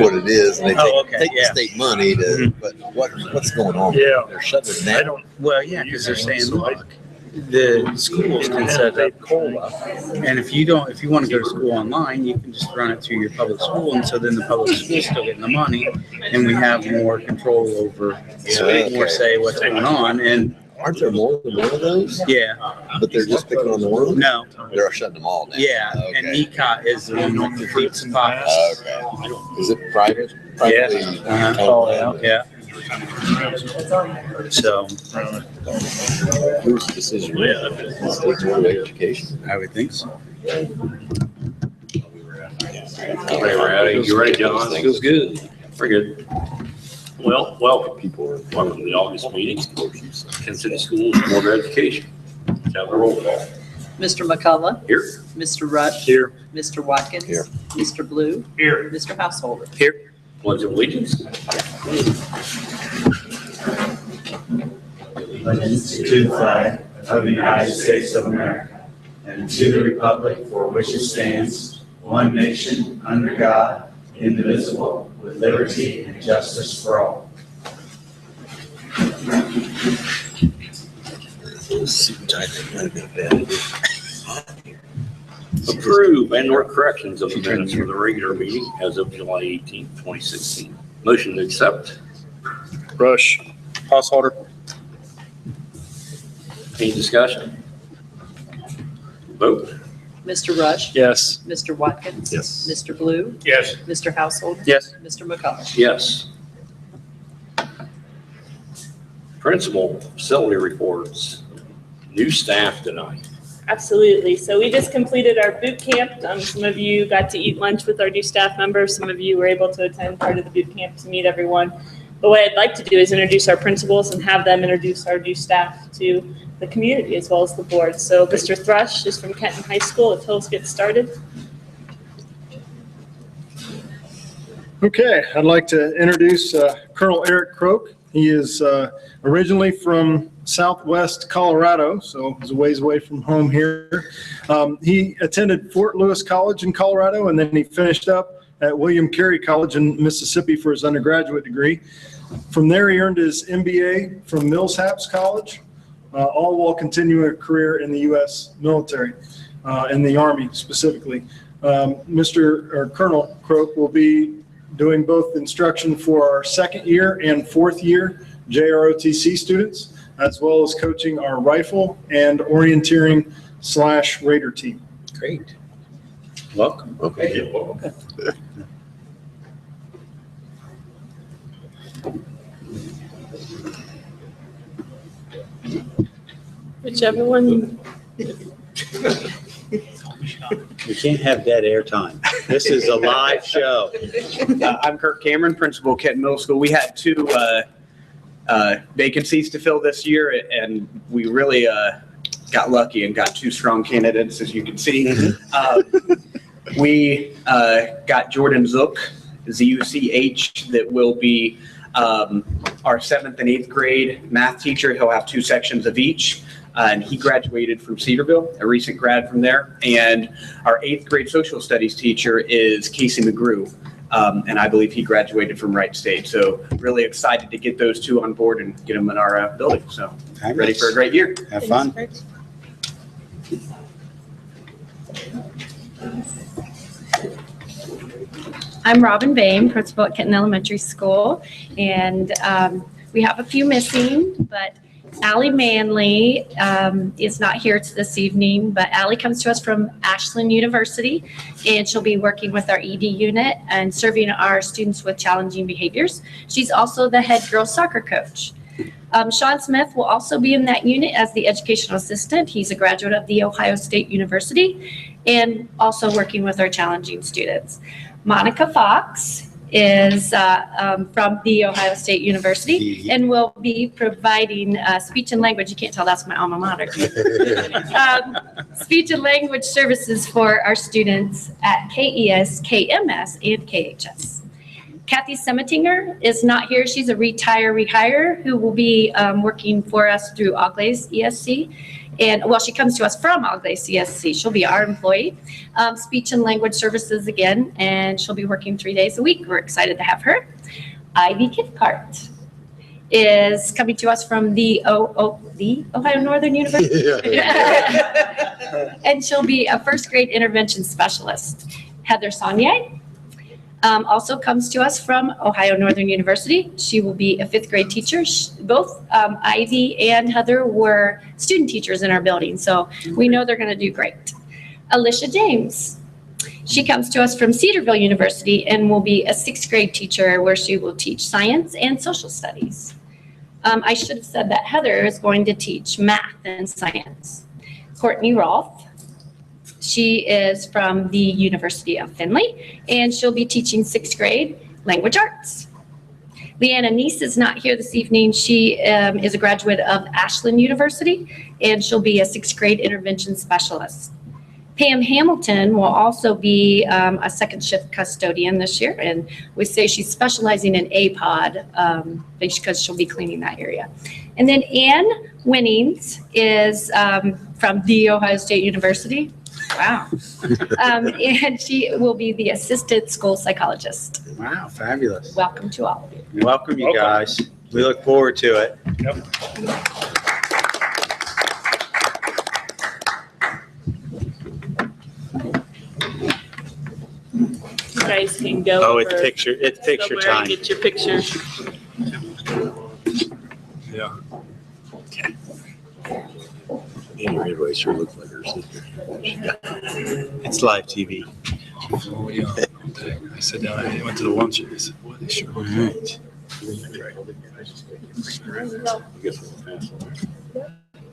know what it is, and they take yeah. the state money to. But what's going on? Yeah. They're shutting it I down. don't. Well, yeah, because they're saying, look, the schools can set up COLA, and if you want to go to school online, you can just run it through your public school, and so then the public school's still getting the money, and we have more control over, more say what's going on, and Aren't there more than one of those? yeah, But they're just picking on the one? no, They're shutting them all down. yeah, Okay. and ECOT is the one with the deep pockets. Okay. Is it private? Yes. Privately Uh-huh. Yeah. So Who's the decision? The State Board of Education. I would think so. You ready, John? Feels good. Very good. Well, welcome. People are. Welcome to the August meeting. Kansas City Schools Board of Education. Have a roll call. Mr. McCullough. Here. Mr. Rush. Here. Mr. Watkins. Here. Mr. Blue. Here. Mr. Householder. Here. Pledge of allegiance. Allegiance to the flag of the United States of America and to the republic for which it stands, one nation, under God, indivisible, with liberty and justice for all. Approve and/or corrections of the minutes for the regular meeting as of July 18th, 2016. Motion to accept. Rush. Householder. Any discussion? Vote. Mr. Rush. Yes. Mr. Watkins. Yes. Mr. Blue. Yes. Mr. Householder. Yes. Mr. McCullough. Yes. Principal facility reports. New staff tonight. Absolutely. So we just completed our boot camp. Some of you got to eat lunch with our new staff members. Some of you were able to attend part of the boot camp to meet everyone. But what I'd like to do is introduce our principals and have them introduce our new staff to the community as well as the board. So Mr. Thrush is from Kenton High School. If he'll get started. Okay, I'd like to introduce Colonel Eric Croak. He is originally from Southwest Colorado, so he's a ways away from home here. He attended Fort Lewis College in Colorado, and then he finished up at William Carey College in Mississippi for his undergraduate degree. From there, he earned his MBA from Millsaps College, all while continuing a career in the U.S. military, in the Army specifically. Colonel Croak will be doing both instruction for our second year and fourth year JROTC students, as well as coaching our rifle and orienteering / Raider team. Great. Welcome. Okay. Whichever one. We can't have dead air time. This is a live show. I'm Kirk Cameron, principal of Kenton Middle School. We had two vacancies to fill this year, and we really got lucky and got two strong candidates, as you can see. We got Jordan Zook, Z-U-C-H, that will be our 7th and 8th grade math teacher. He'll have 2 sections of each. And he graduated from Cedarville, a recent grad from there. And our 8th grade social studies teacher is Casey McGrew. And I believe he graduated from Wright State. So really excited to get those two on board and get them in our building. So ready for a great year. Have fun. I'm Robin Bain, principal at Kenton Elementary School, and we have a few missing, but Allie Manley is not here this evening, but Allie comes to us from Ashland University, and she'll be working with our ED unit and serving our students with challenging behaviors. She's also the head girls soccer coach. Sean Smith will also be in that unit as the educational assistant. He's a graduate of The Ohio State University and also working with our challenging students. Monica Fox is from The Ohio State University and will be providing speech and language. You can't tell that's my alma mater. Speech and language services for our students at KES, KMS, and KHS. Kathy Semetinger is not here. She's a rehire who will be working for us through Auglaize ESC. And, well, she comes to us from Algley CSC. She'll be our employee. Speech and language services again, and she'll be working 3 days a week. We're excited to have her. Ivy Cathcart is coming to us from the Ohio Northern University. And she'll be a first grade intervention specialist. Heather Saunier also comes to us from Ohio Northern University. She will be a fifth grade teacher. Both Ivy and Heather were student teachers in our building, so we know they're going to do great. Alicia James. She comes to us from Cedarville University and will be a sixth grade teacher where she will teach science and social studies. I should have said that Heather is going to teach math and science. Courtney Rolfe. She is from the University of Findlay, and she'll be teaching sixth grade language arts. Leanna Neese is not here this evening. She is a graduate of Ashland University, and she'll be a sixth grade intervention specialist. Pam Hamilton will also be a second shift custodian this year, and we say she's specializing in APOD because she'll be cleaning that area. And then Ann Winnings is from The Ohio State University. Wow. And she will be the assistant school psychologist. Wow, fabulous. Welcome to all of you. Welcome, you guys. We look forward to it. You guys can go. Oh, it's over picture somewhere time. and get your picture. Yeah. Annie Ridgway sure looks like her sister. It's live TV. Oh, yeah. I sat down, I went to the lunch and I said, boy, they sure look great.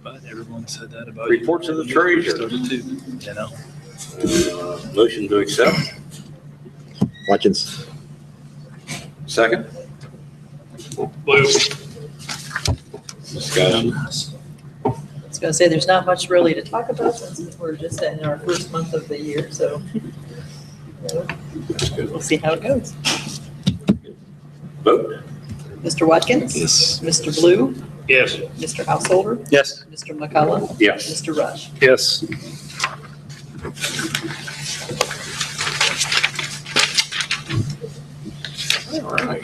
But everyone said that about you. Reports of the treasurer. Started too, you know? Motion to accept. Watkins. Second. Discussion. I was going to say, there's not much really to talk about since we're just in our first month of the year, so we'll see how it goes. Vote. Mr. Watkins? Yes. Mr. Blue? Yes. Mr. Householder? Yes. Mr. McCullough? Yes. Mr. Rush? Yes. All right.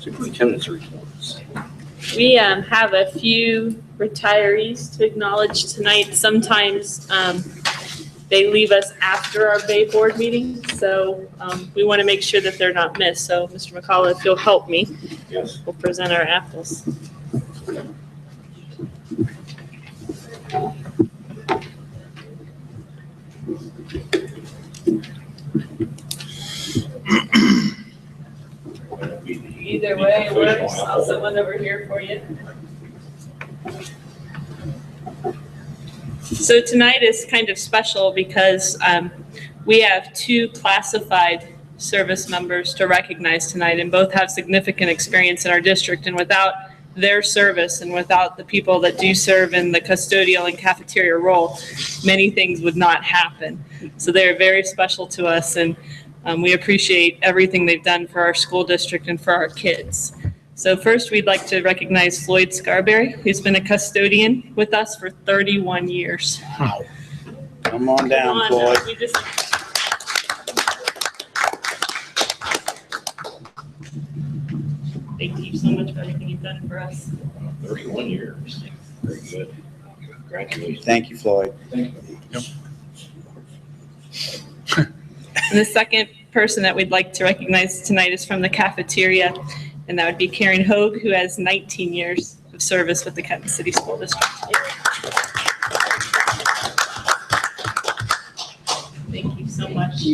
Superintendent's reports. We have a few retirees to acknowledge tonight. Sometimes they leave us after our Bay Board meeting, so we want to make sure that they're not missed. So, Mr. McCullough, if you'll help me, Yes. we'll present our apples. Either way it works. I'll set one over here for you. So tonight is kind of special because we have two classified service members to recognize tonight, and both have significant experience in our district. And without their service and without the people that do serve in the custodial and cafeteria role, many things would not happen. So they're very special to us, and we appreciate everything they've done for our school district and for our kids. So first, we'd like to recognize Floyd Scarberry, who's been a custodian with us for 31 years. Come on down, Come on, Floyd. we just- Thank you so much for everything you've done for us. 31 years. Very good. Congratulations. Thank you, Floyd. And the second person that we'd like to recognize tonight is from the cafeteria, and that would be Karen Hogue, who has 19 years of service with the Kenton City School District. Thank you so much.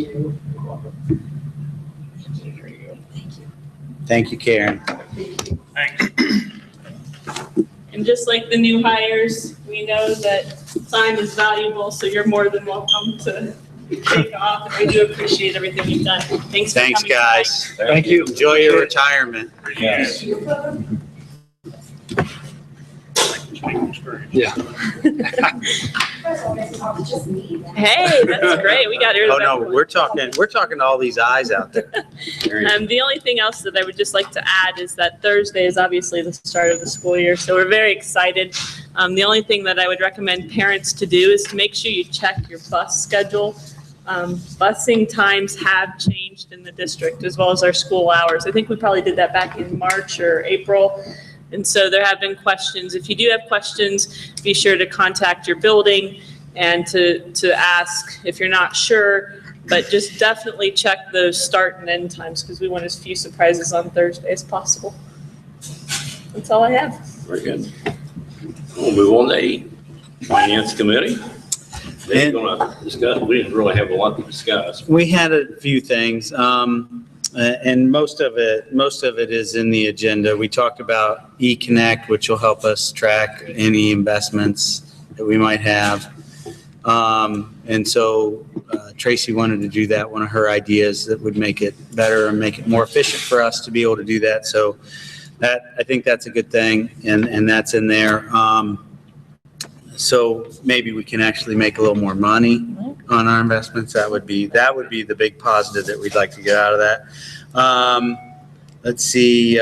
Thank you, Karen. And just like the new hires, we know that time is valuable, so you're more than welcome to take off. And we do appreciate everything you've done. Thanks for Thanks, coming guys. Thank you. Enjoy your retirement. Yes. Yeah. Hey, that's great. We got rid Oh, of no, everyone. we're talking to all these eyes out there. The only thing else that I would just like to add is that Thursday is obviously the start of the school year, so we're very excited The only thing that I would recommend parents to do is to make sure you check your bus schedule. Busing times have changed in the district as well as our school hours. I think we probably did that back in March or April. And so there have been questions. If you do have questions, be sure to contact your building and to ask if you're not sure. But just definitely check those start and end times because we want as few surprises on Thursday as possible. That's all I have. Very good. We'll move on to 8, Finance Committee. They're gonna discuss, we didn't really have a lot to discuss. We had a few things, and most of it is in the agenda. We talked about eConnect, which will help us track any investments that we might have. And so Tracy wanted to do that, one of her ideas that would make it better and make it more efficient for us to be able to do that. So that, I think that's a good thing, and that's in there. So maybe we can actually make a little more money on our investments. That would be the big positive that we'd like to get out of that. Let's see.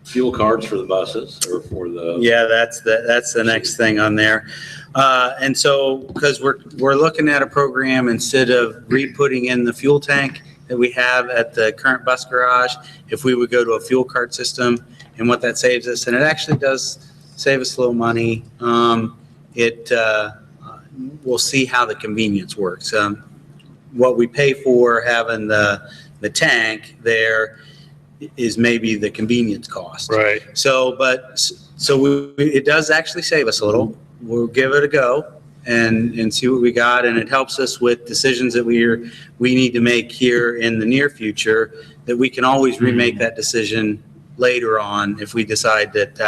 Fuel cards for the buses or for the. Yeah, that's the next thing on there. And so, because we're looking at a program, instead of re-putting in the fuel tank that we have at the current bus garage, if we would go to a fuel card system, and what that saves us, and it actually does save us a little money. We'll see how the convenience works. What we pay for having the tank there is maybe the convenience cost. Right. So it does actually save us a little. We'll give it a go and see what we got, and it helps us with decisions that we need to make here in the near future, that we can always remake that decision later on if we decide that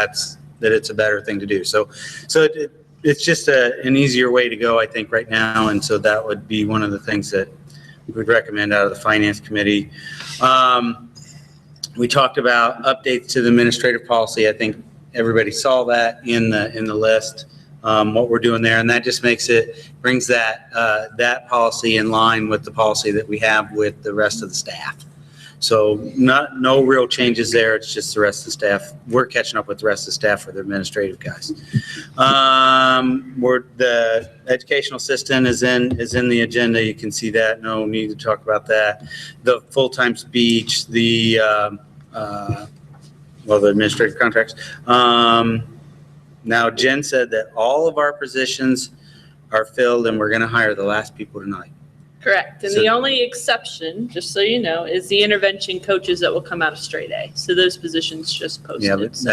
it's a better thing to do. So it's just an easier way to go, I think, right now, and so that would be one of the things that we'd recommend out of the Finance Committee. We talked about updates to the administrative policy. I think everybody saw that in the list, what we're doing there, and that just brings that policy in line with the policy that we have with the rest of the staff. So no real changes there. It's just the rest of the staff. We're catching up with the rest of the staff for the administrative guys. The educational assistant is in the agenda. You can see that. No need to talk about that. The full-time speech, the administrative contracts. Now Jen said that all of our positions are filled, and we're going to hire the last people tonight. Correct. And the only exception, just so you know, is the intervention coaches that will come out of straight A. So those positions just posted. Yeah, but So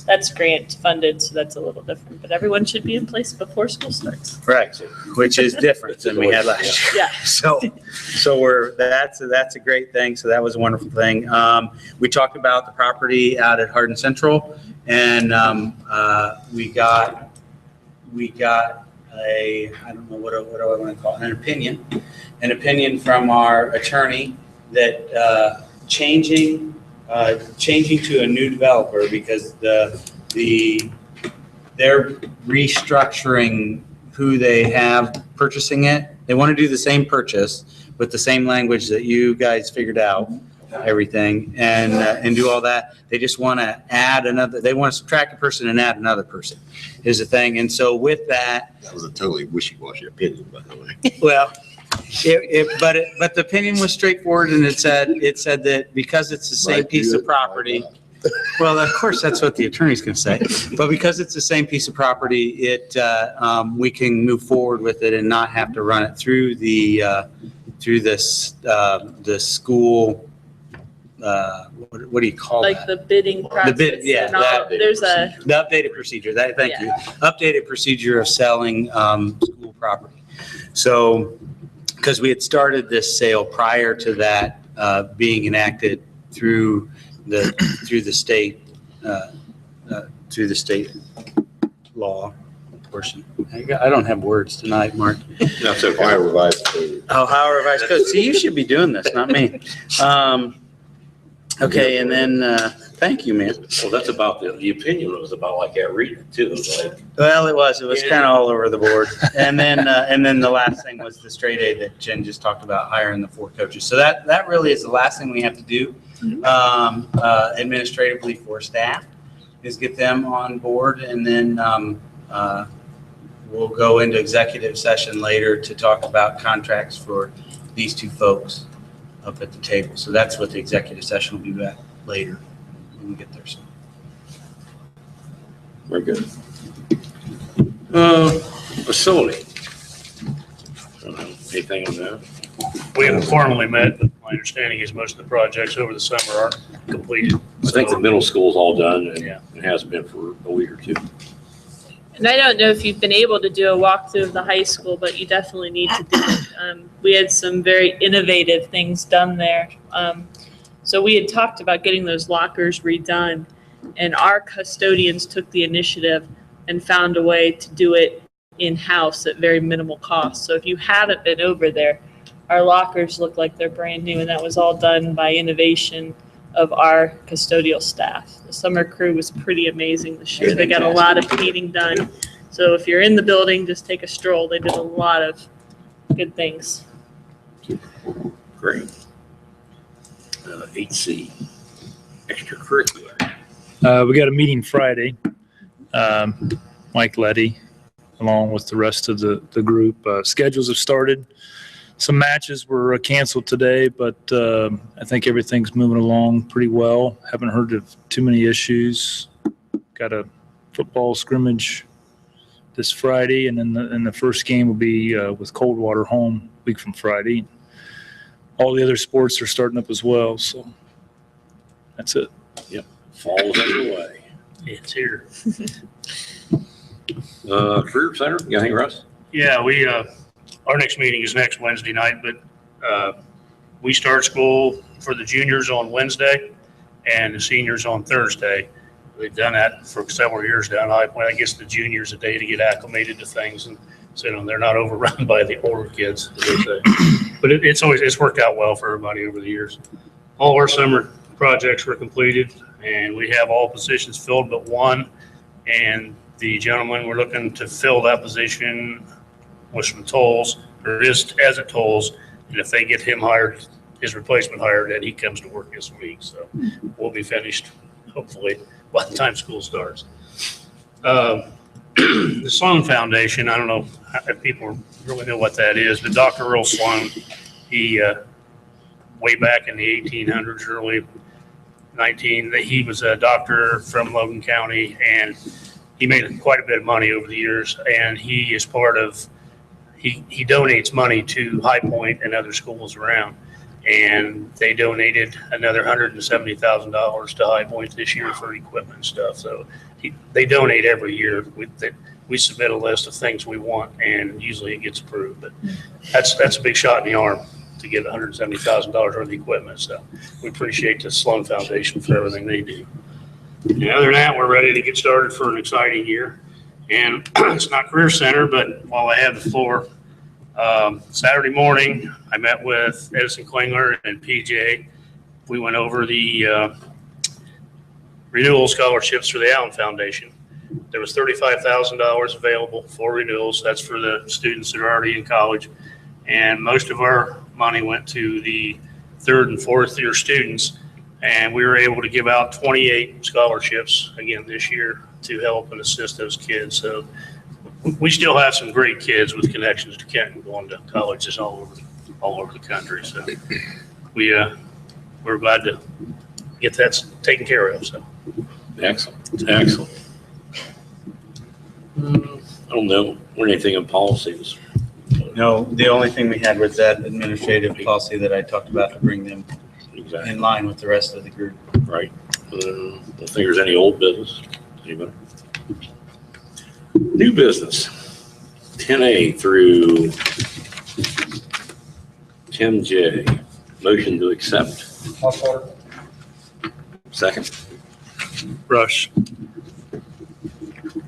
that's grant funded, so that's a little different. But everyone should be in place before school starts. right, which is different than we had last year. Yeah. So that's a great thing. So that was a wonderful thing. We talked about the property out at Hardin Central, and we got I don't know what do I want to call it, an opinion from our attorney that changing to a new developer, because they're restructuring who they have purchasing it. They want to do the same purchase with the same language that you guys figured out everything and do all that. They just want to add another, they want to subtract a person and add another person is the thing. And so with that was a totally wishy-washy opinion, by the way. well, but the opinion was straightforward, and it said that because it's the same piece of property. Well, of course, that's what the attorney's going to say. But because it's the same piece of property, we can move forward with it and not have to run it through the school. What do you call that? Like the bidding process. Yeah, and all. There's the updated procedure. Thank you. Updated procedure of selling school property. So, because we had started this sale prior to that being enacted through the state law portion. I don't have words tonight, Mark. That's okay. Ohio Revised Code. Ohio Revised Code. See, you should be doing this, not me. Okay, and then thank you, man. Well, that's about the opinion was about like that reading too. Like, Well, it was kind of all over the board. And then the last thing was the straight A that Jen just talked about, hiring the 4 coaches. So that really is the last thing we have to do administratively for staff, is get them on board, and then We'll go into executive session later to talk about contracts for these two folks up at the table. So that's what the executive session will be back later when we get there. So. Very good. Facility. Anything on that? We haven't formally met, but my understanding is most of the projects over the summer are completed. I think the middle school's all done and Yeah. it has been for a week or two. And I don't know if you've been able to do a walkthrough of the high school, but you definitely need to do it. We had some very innovative things done there. So we had talked about getting those lockers redone, and our custodians took the initiative and found a way to do it in-house at very minimal cost. So if you haven't been over there, our lockers look like they're brand new, and that was all done by innovation of our custodial staff. The summer crew was pretty amazing this year. They got a lot of painting done. So if you're in the building, just take a stroll. They did a lot of good things. Great. 8C, extracurricular. We got a meeting Friday. Mike Letty, along with the rest of the group. Schedules have started. Some matches were canceled today, but I think everything's moving along pretty well. Haven't heard of too many issues. Got a football scrimmage this Friday, and then the first game will be with Coldwater home a week from Friday. All the other sports are starting up as well, so that's it. Yep, fall's underway. It's here. Career Center, you got anything, Russ? Yeah, we, our next meeting is next Wednesday night, but we start school for the juniors on Wednesday and the seniors on Thursday. We've done that for several years now. I guess the juniors a day to get acclimated to things, and so they're not overrun by the older kids, as they say. But it's worked out well for everybody over the years. All our summer projects were completed, and we have all positions filled but one. And the gentleman we're looking to fill that position was from Tolles, or is as a Tolles, and if they get him hired, his replacement hired, then he comes to work this week. So we'll be finished hopefully by the time school starts. The Sloan Foundation, I don't know if people really know what that is, but Dr. Earl Sloan, he way back in the 1800s, early 19, he was a doctor from Logan County, and he made quite a bit of money over the years, and he is part of, he donates money to High Point and other schools around, and they donated another $170,000 to High Point this year for equipment and stuff. So they donate every year. We submit a list of things we want, and usually it gets approved, but that's a big shot in the arm to get $170,000 worth of equipment. So we appreciate the Sloan Foundation for everything they do. And other than that, we're ready to get started for an exciting year. And it's not Career Center, but while I have the floor, Saturday morning, I met with Edison Klingler and PJ. We went over the renewal scholarships for the Allen Foundation. There was $35,000 available for renewals. That's for the students that are already in college. And most of our money went to the third and fourth year students. And we were able to give out 28 scholarships again this year to help and assist those kids. So we still have some great kids with connections to Kenton going to colleges all over the country. So we're glad to get that taken care of. So Excellent. I don't know, or anything in policies. No, the only thing we had was that administrative policy that I talked about to bring them Exactly. in line with the rest of the group. Right. I don't think there's any old business. Anybody? New business. 10A through 10J. Motion to accept. Second. Rush.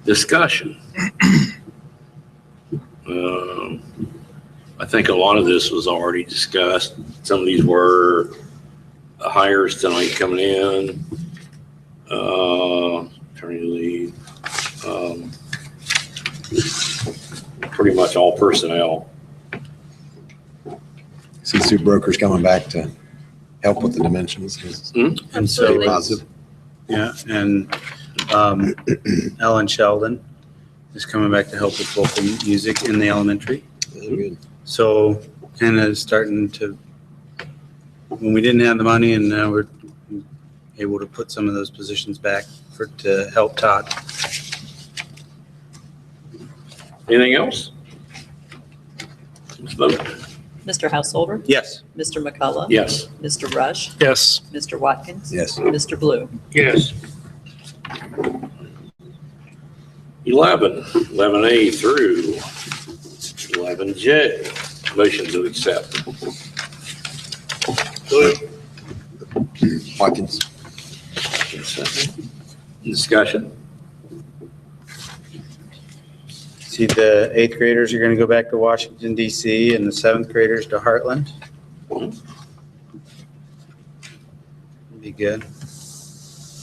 Discussion. I think a lot of this was already discussed. Some of these were hires tonight coming in, attorney leave, pretty much all personnel. See Sue Broker's coming back to help with the dimensions. And so, Absolutely. Positive. yeah, and Ellen Sheldon is coming back to help with vocal music in the elementary. Very good. So kind of starting to, when we didn't have the money, and now we're able to put some of those positions back to help Todd. Anything else? Let's vote. Mr. Householder? Yes. Mr. McCullough? Yes. Mr. Rush? Yes. Mr. Watkins? Yes. Mr. Blue? Yes. 11A through 11J. Motion to accept. Watkins. Discussion. See, the 8th graders are going to go back to Washington DC, and the 7th graders to Heartland. Be good.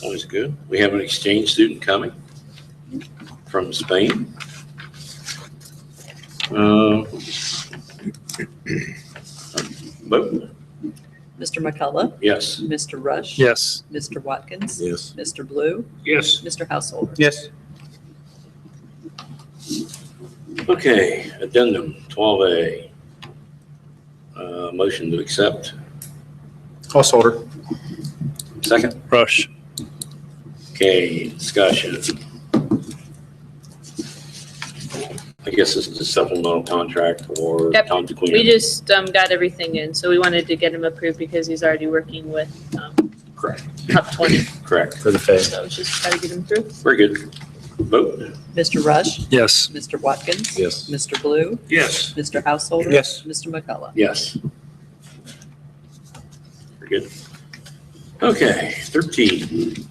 Always good. We have an exchange student coming from Spain. Vote. Mr. McCullough? Yes. Mr. Rush? Yes. Mr. Watkins? Yes. Mr. Blue? Yes. Mr. Householder? Yes. Okay, addendum 12A. Motion to accept. Householder. Second. Rush. Okay, discussion. I guess this is a supplemental contract for Yep. Tom DeQueen. We just got everything in, so we wanted to get him approved because he's already working with Correct. Top 20. Correct. For the phase. So just try to get him through. Very good. Vote. Mr. Rush? Yes. Mr. Watkins? Yes. Mr. Blue? Yes. Mr. Householder? Yes. Mr. McCullough? Yes. Very good. Okay, 13.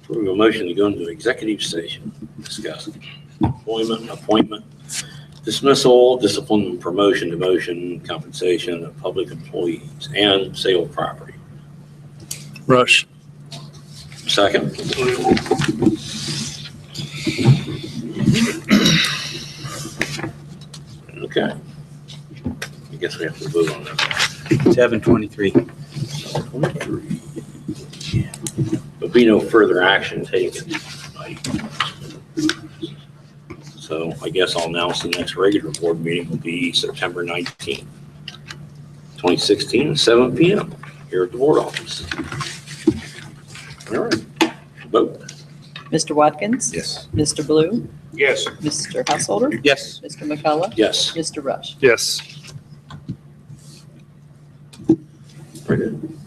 We have a motion to go into executive session. Discuss appointment, dismissal, discipline, promotion, demotion, compensation of public employees, and sale of property. Rush. Second. Okay. I guess we have to vote on that. 7:23. There'll be no further action taken tonight. So I guess I'll announce the next regular board meeting will be September 19th, 2016, at 7 p.m. here at the board office. All right, vote. Mr. Watkins? Yes. Mr. Blue? Yes. Mr. Householder? Yes. Mr. McCullough? Yes, Mr. Rush? Yes. very good.